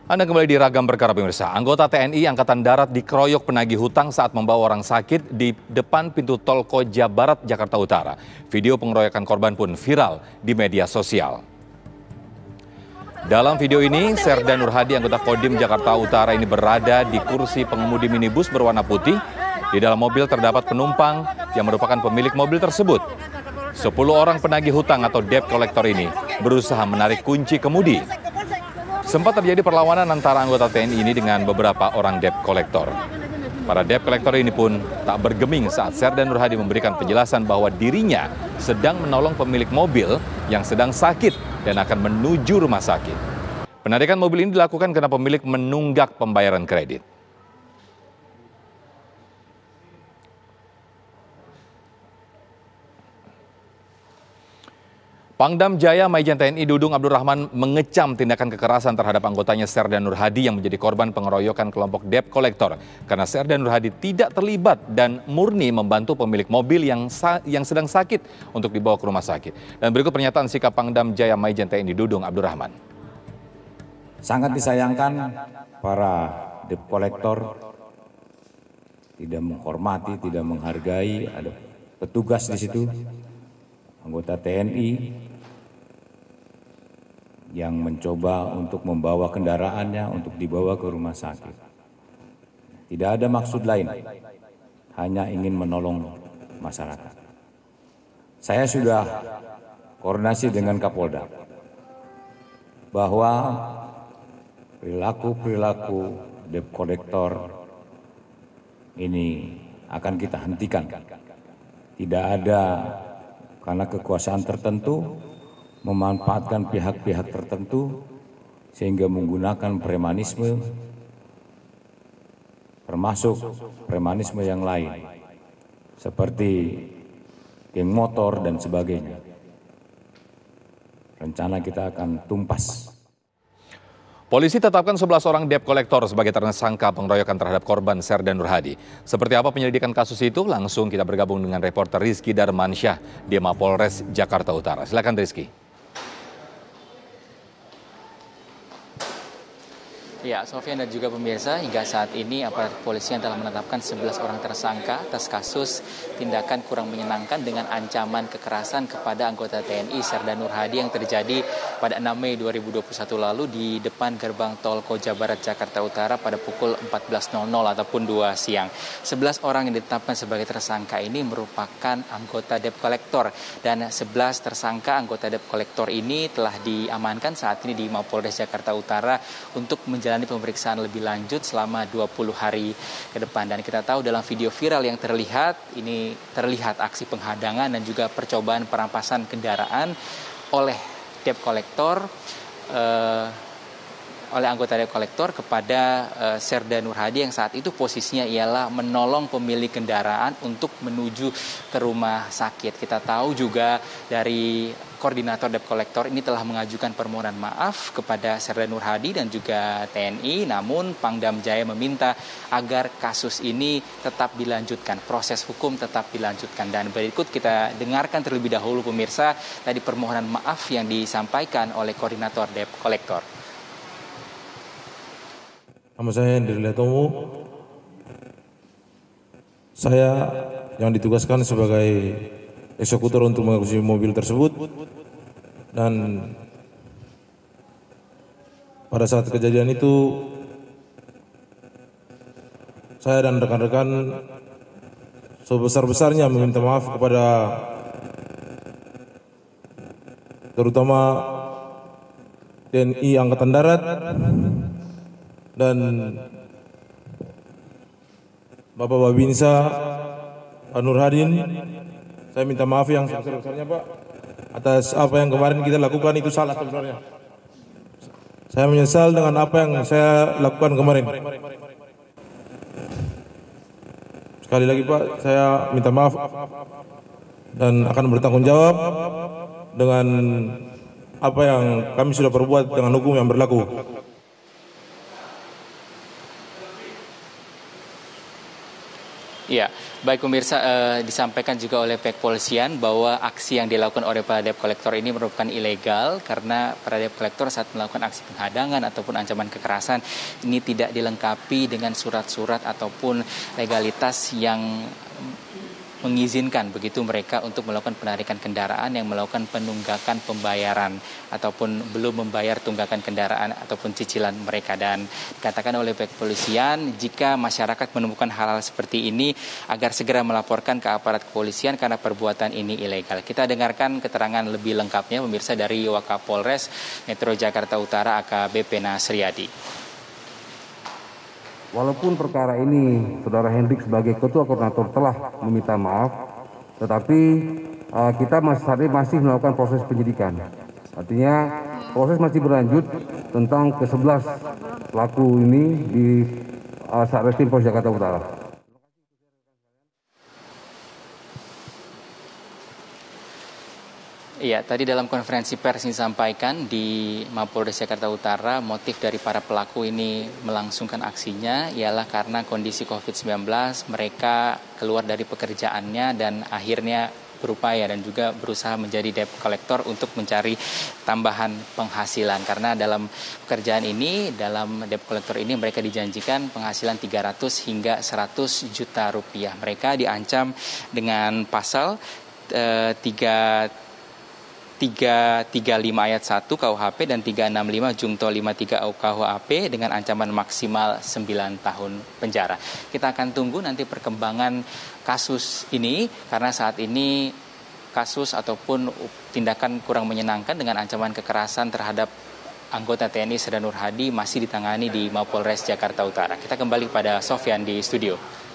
Anda kembali di Ragam Perkara pemirsa. Anggota TNI Angkatan Darat dikeroyok penagih hutang saat membawa orang sakit di depan pintu tol Koja Barat, Jakarta Utara. Video pengeroyokan korban pun viral di media sosial. Dalam video ini, Serda Nurhadi, anggota Kodim Jakarta Utara ini berada di kursi pengemudi minibus berwarna putih. Di dalam mobil terdapat penumpang yang merupakan pemilik mobil tersebut. 10 orang penagih hutang atau debt collector ini berusaha menarik kunci kemudi. Sempat terjadi perlawanan antara anggota TNI ini dengan beberapa orang debt collector. Para debt collector ini pun tak bergeming saat Serda Nurhadi memberikan penjelasan bahwa dirinya sedang menolong pemilik mobil yang sedang sakit dan akan menuju rumah sakit. Penarikan mobil ini dilakukan karena pemilik menunggak pembayaran kredit. Pangdam Jaya Maijen TNI Dudung Abdurrahman mengecam tindakan kekerasan terhadap anggotanya Serda Nurhadi yang menjadi korban pengeroyokan kelompok debt collector karena Serda Nurhadi tidak terlibat dan murni membantu pemilik mobil yang sedang sakit untuk dibawa ke rumah sakit. Dan berikut pernyataan sikap Pangdam Jaya Maijen TNI Dudung Abdurrahman. Sangat disayangkan para debt collector tidak menghormati, tidak menghargai, ada petugas di situ, anggota TNI yang mencoba untuk membawa kendaraannya untuk dibawa ke rumah sakit. Tidak ada maksud lain, hanya ingin menolong masyarakat. Saya sudah koordinasi dengan Kapolda bahwa perilaku debt collector ini akan kita hentikan. Tidak ada karena kekuasaan tertentu memanfaatkan pihak-pihak tertentu sehingga menggunakan premanisme, termasuk premanisme yang lain seperti geng motor dan sebagainya. Rencana kita akan tumpas. Polisi tetapkan 11 orang debt collector sebagai tersangka pengeroyokan terhadap korban Serda Nurhadi. Seperti apa penyelidikan kasus itu? Langsung kita bergabung dengan reporter Rizky Darmansyah di Mapolres Jakarta Utara. Silakan Rizky. Ya, Sofian dan juga pemirsa, hingga saat ini aparat kepolisian telah menetapkan 11 orang tersangka atas kasus tindakan kurang menyenangkan dengan ancaman kekerasan kepada anggota TNI Serda Nurhadi yang terjadi pada 6 Mei 2021 lalu di depan gerbang tol Koja Barat, Jakarta Utara pada pukul 14.00 ataupun 2 siang. 11 orang yang ditetapkan sebagai tersangka ini merupakan anggota debt collector dan 11 tersangka anggota debt collector ini telah diamankan saat ini di Mapolres Jakarta Utara untuk menjalani pemeriksaan lebih lanjut selama 20 hari ke depan. Dan kita tahu dalam video viral yang terlihat, ini terlihat aksi penghadangan dan juga percobaan perampasan kendaraan oleh debt collector, oleh anggota debt collector kepada Serda Nurhadi yang saat itu posisinya ialah menolong pemilik kendaraan untuk menuju ke rumah sakit. Kita tahu juga dari koordinator debt collector ini telah mengajukan permohonan maaf kepada Serda Nurhadi dan juga TNI, namun Pangdam Jaya meminta agar kasus ini tetap dilanjutkan, proses hukum tetap dilanjutkan. Dan berikut kita dengarkan terlebih dahulu pemirsa tadi permohonan maaf yang disampaikan oleh koordinator debt collector. Nama saya Hendri Letomo. Saya yang ditugaskan sebagai eksekutor untuk mengeksekusi mobil tersebut, dan pada saat kejadian itu saya dan rekan-rekan sebesar-besarnya meminta maaf kepada terutama TNI Angkatan Darat dan Bapak Babinsa Pak Nurhadin. Saya minta maaf yang sebesar-besarnya Pak atas apa yang kemarin kita lakukan, itu salah sebenarnya. Saya menyesal dengan apa yang saya lakukan kemarin. Sekali lagi Pak, saya minta maaf dan akan bertanggung jawab dengan apa yang kami sudah perbuat dengan hukum yang berlaku. Ya, baik pemirsa, disampaikan juga oleh pihak polisian bahwa aksi yang dilakukan oleh para debt collector ini merupakan ilegal karena para debt collector saat melakukan aksi penghadangan ataupun ancaman kekerasan ini tidak dilengkapi dengan surat-surat ataupun legalitas yang mengizinkan begitu mereka untuk melakukan penarikan kendaraan yang melakukan penunggakan pembayaran ataupun belum membayar tunggakan kendaraan ataupun cicilan mereka. Dan dikatakan oleh pihak kepolisian jika masyarakat menemukan hal-hal seperti ini agar segera melaporkan ke aparat kepolisian karena perbuatan ini ilegal. Kita dengarkan keterangan lebih lengkapnya pemirsa dari Wakapolres Metro Jakarta Utara AKBP Nasriyadi. Walaupun perkara ini Saudara Hendrik sebagai Ketua Koordinator telah meminta maaf, tetapi kita masih melakukan proses penyidikan. Artinya proses masih berlanjut tentang ke-11 pelaku ini di Satreskrim Polres Jakarta Utara. Iya, tadi dalam konferensi pers disampaikan di Mapolres Jakarta Utara, motif dari para pelaku ini melangsungkan aksinya ialah karena kondisi COVID-19, mereka keluar dari pekerjaannya dan akhirnya berupaya dan juga berusaha menjadi debt collector untuk mencari tambahan penghasilan. Karena dalam pekerjaan ini, dalam debt collector ini mereka dijanjikan penghasilan 300 hingga 100 juta rupiah. Mereka diancam dengan pasal 335 ayat 1 KUHP dan 365 Jungto 53 KUHP dengan ancaman maksimal 9 tahun penjara. Kita akan tunggu nanti perkembangan kasus ini karena saat ini kasus ataupun tindakan kurang menyenangkan dengan ancaman kekerasan terhadap anggota TNI Serda Nur Hadi masih ditangani di Mapolres Jakarta Utara. Kita kembali pada Sofyan di studio.